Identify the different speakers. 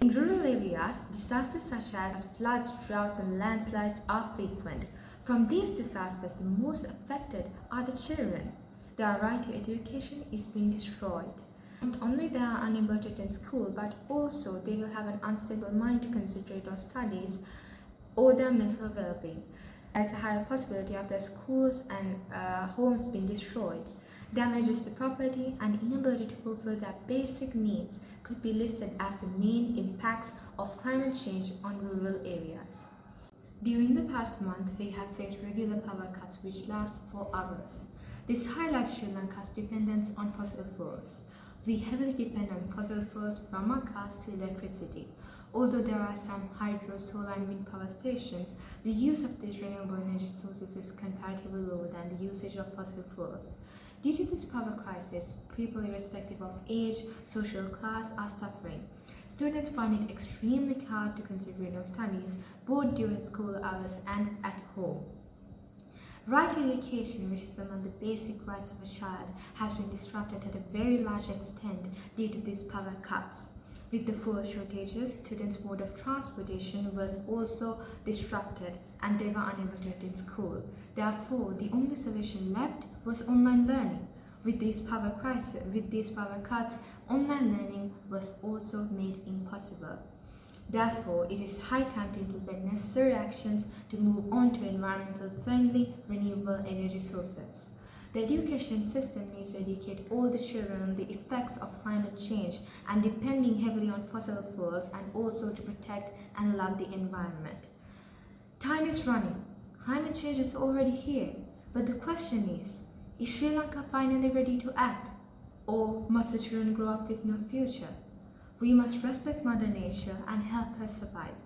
Speaker 1: In rural areas, disasters such as floods, droughts, and landslides are frequent. From these disasters, the most affected are the children. Their right to education is being destroyed. Not only they are unable to attend school, but also they will have an unstable mind to concentrate on studies or their mental well-being. There's a higher possibility of their schools and homes being destroyed. Damages to property and inability to fulfill their basic needs could be listed as the main impacts of climate change on rural areas. During the past month, we have faced regular power cuts which last for hours. This highlights Sri Lanka's dependence on fossil fuels. We heavily depend on fossil fuels from our cars to electricity. Although there are some hydro, solar and wind power stations, the use of these renewable energy sources is comparatively lower than the usage of fossil fuels. Due to this power crisis, people irrespective of age, social class are suffering. Students find it extremely hard to concentrate on studies, both during school hours and at home. Right to education, which is among the basic rights of a child, has been disrupted at a very large extent due to these power cuts. With the fuel shortages, students' mode of transportation was also disrupted and they were unable to attend school. Therefore, the only solution left was online learning. With these power cuts, online learning was also made impossible. Therefore, it is high time to implement necessary actions to move on to environmentally friendly, renewable energy sources. The education system needs to educate all the children on the effects of climate change and depending heavily on fossil fuels, and also to protect and love the environment. Time is running. Climate change is already here. But the question is Sri Lanka finally ready to act? Or must the children grow up with no future? We must respect Mother Nature and help her survive.